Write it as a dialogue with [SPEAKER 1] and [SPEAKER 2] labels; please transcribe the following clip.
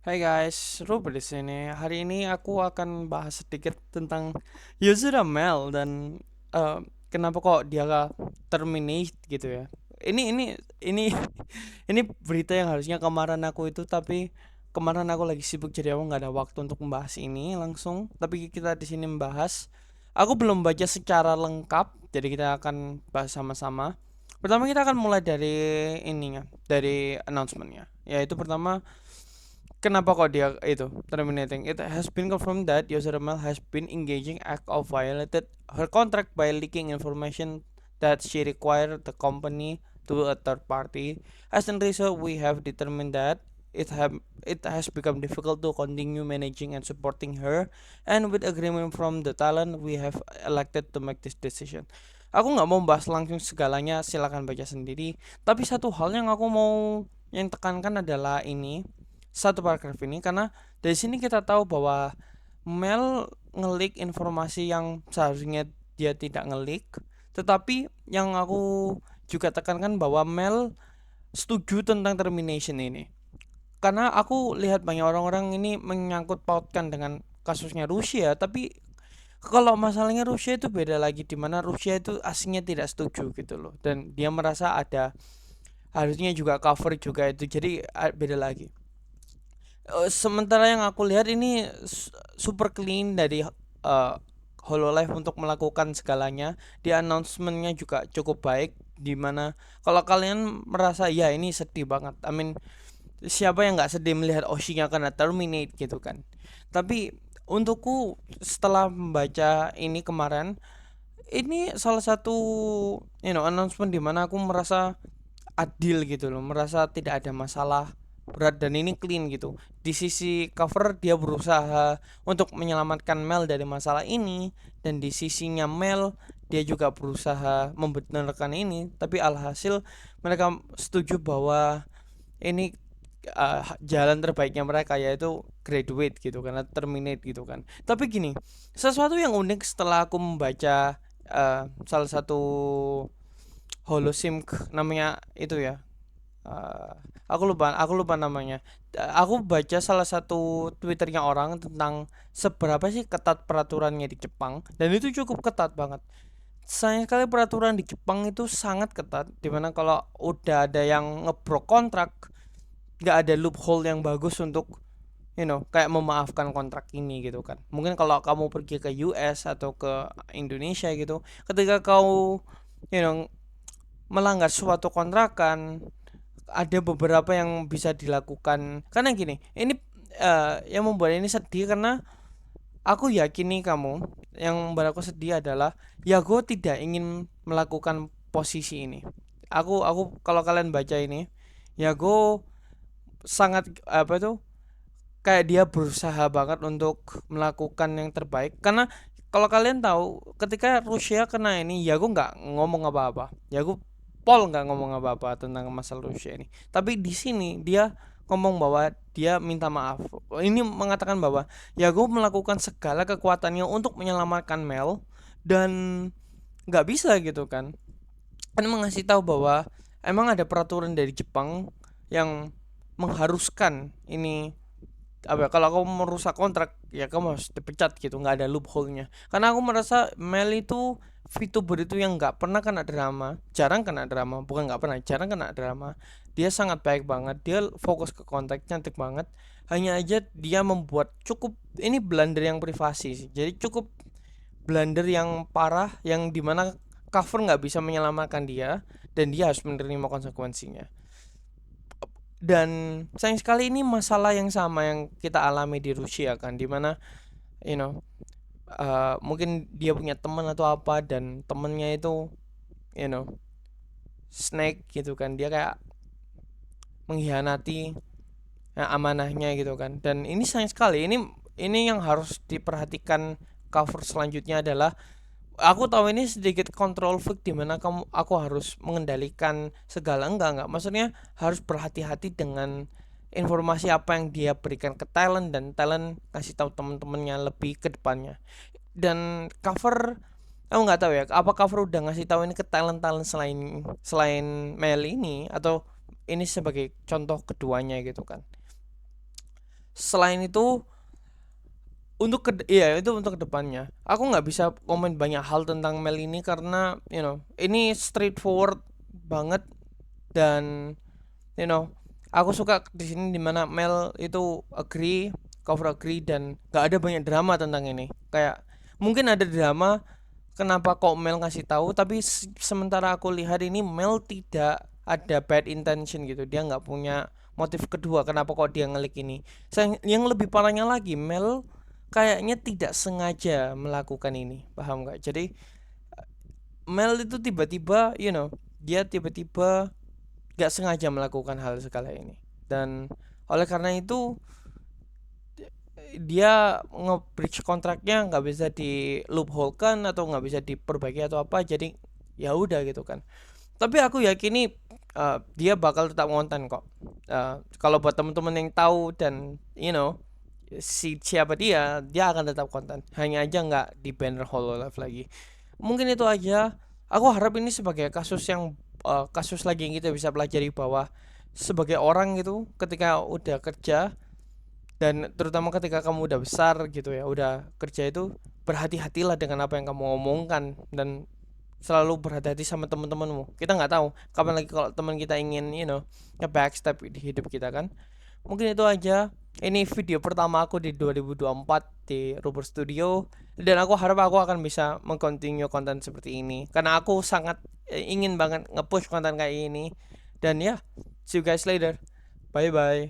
[SPEAKER 1] Hai guys, Ruben di sini. Hari ini aku akan bahas sedikit tentang Yuzura Mel dan eh, kenapa kok dia terminate gitu ya. Ini ini ini berita yang harusnya kemarin aku itu, tapi kemarin aku lagi sibuk jadi aku nggak ada waktu untuk membahas ini langsung. Tapi kita di sini membahas. Aku belum baca secara lengkap, jadi kita akan bahas sama-sama. Pertama kita akan mulai dari ininya, dari announcementnya. Yaitu pertama, kenapa kok dia itu terminating? It has been confirmed that Yosemite has been engaging act of violated her contract by leaking information that she required the company to a third party. As a result, we have determined that it has become difficult to continue managing and supporting her, and with agreement from the talent, we have elected to make this decision. Aku nggak mau bahas langsung segalanya, silakan baca sendiri. Tapi satu hal yang aku mau yang tekankan adalah ini satu paragraf ini, karena dari sini kita tahu bahwa Mel ngelik informasi yang seharusnya dia tidak ngelik, tetapi yang aku juga tekankan bahwa Mel setuju tentang termination ini, karena aku lihat banyak orang-orang ini menyangkut pautkan dengan kasusnya Rusia, tapi kalau masalahnya Rusia itu beda lagi, di mana Rusia itu aslinya tidak setuju gitu loh, dan dia merasa ada harusnya juga cover juga itu, jadi beda lagi. Sementara yang aku lihat ini super clean dari Hololive untuk melakukan segalanya. Di announcementnya juga cukup baik, dimana kalau kalian merasa ya ini sedih banget, I mean siapa yang nggak sedih melihat Oshinya kena terminate gitu kan. Tapi untukku setelah membaca ini kemarin, ini salah satu announcement dimana aku merasa adil gitu loh, merasa tidak ada masalah berat dan ini clean gitu. Di sisi cover dia berusaha untuk menyelamatkan Mel dari masalah ini, dan di sisinya Mel dia juga berusaha membenarkan ini, tapi alhasil mereka setuju bahwa ini jalan terbaiknya mereka, yaitu graduate gitu karena terminate gitu kan. Tapi gini, sesuatu yang unik setelah aku membaca salah satu holosim namanya itu ya, uh, aku lupa namanya. Aku baca salah satu twitternya orang tentang seberapa sih ketat peraturannya di Jepang, dan itu cukup ketat banget. Sayang sekali peraturan di Jepang itu sangat ketat, dimana kalau udah ada yang ngebrok kontrak, nggak ada loophole yang bagus untuk kayak memaafkan kontrak ini gitu kan. Mungkin kalau kamu pergi ke US atau ke Indonesia gitu, ketika kau you know melanggar suatu kontrakan, ada beberapa yang bisa dilakukan. Karena gini, ini yang membuat ini sedih karena aku yakini kamu, yang membuat aku sedih adalah Yago tidak ingin melakukan posisi ini. Aku kalau kalian baca ini, Yago sangat apa itu, kayak dia berusaha banget untuk melakukan yang terbaik, karena kalau kalian tahu ketika Rusia kena ini, Yago nggak ngomong apa-apa. Yago Paul nggak ngomong apa-apa tentang masalah Rusia ini, tapi di sini dia ngomong bahwa dia minta maaf. Ini mengatakan bahwa Yago melakukan segala kekuatannya untuk menyelamatkan Mel, dan nggak bisa gitu kan. Kan mengasih tahu bahwa emang ada peraturan dari Jepang yang mengharuskan ini, apa ya, kalau kamu merusak kontrak ya kamu harus dipecat gitu, nggak ada loophole-nya. Karena aku merasa Mel itu VTuber itu yang nggak pernah kena drama, jarang kena drama, bukan nggak pernah, jarang kena drama. Dia sangat baik banget, dia fokus ke kontrak, cantik banget. Hanya aja dia membuat cukup ini blunder yang privasi sih, jadi cukup blunder yang parah, yang dimana cover nggak bisa menyelamatkan dia, dan dia harus menerima konsekuensinya. Dan sayang sekali ini masalah yang sama yang kita alami di Rusia kan, dimana you know mungkin dia punya teman atau apa, dan temennya itu you know snake gitu kan, dia kayak mengkhianati amanahnya gitu kan. Dan ini sayang sekali, ini yang harus diperhatikan. Cover selanjutnya adalah, aku tahu ini sedikit control freak, dimana aku harus mengendalikan segala, enggak, maksudnya harus berhati-hati dengan informasi apa yang dia berikan ke talent, dan talent kasih tahu teman-temannya lebih ke depannya. Dan cover, aku nggak tahu ya apa cover udah ngasih tahu ini ke talent talent selain selain Mel ini, atau ini sebagai contoh keduanya gitu kan. selain itu iya itu untuk kedepannya aku nggak bisa komen banyak hal tentang Mel ini karena ini straightforward banget. Dan you know aku suka di sini dimana Mel itu cover agree, dan gak ada banyak drama tentang ini. Kayak mungkin ada drama kenapa kok Mel ngasih tahu, tapi sementara aku lihat ini Mel tidak ada bad intention gitu, dia nggak punya motif kedua kenapa kok dia ngelik ini. Yang lebih parahnya lagi, Mel kayaknya tidak sengaja melakukan ini, paham nggak? Jadi Mel itu tiba-tiba dia tiba-tiba gak sengaja melakukan hal sekali ini, dan oleh karena itu dia nge-breach kontraknya nggak bisa di loophole kan atau nggak bisa diperbaiki atau apa, jadi ya udah gitu kan. Tapi aku yakini dia bakal tetap ngonten kok. Kalau buat temen-temen yang tahu dan siapa dia akan tetap konten, hanya aja nggak di banner Hololive lagi. Mungkin itu aja. Aku harap ini sebagai kasus lagi yang kita bisa pelajari bahwa sebagai orang gitu ketika udah kerja, dan terutama ketika kamu udah besar gitu ya, udah kerja itu, berhati-hatilah dengan apa yang kamu omongkan, dan selalu berhati-hati sama teman-temanmu. Kita nggak tahu kapan lagi kalau teman kita ingin nge-backstab di hidup kita kan. Mungkin itu aja. Ini video pertama aku di 2024 di Rubber Studio, dan aku harap aku akan bisa mengcontinue konten seperti ini karena aku sangat ingin banget nge-push konten kayak ini. Dan ya, see you guys later. Bye bye.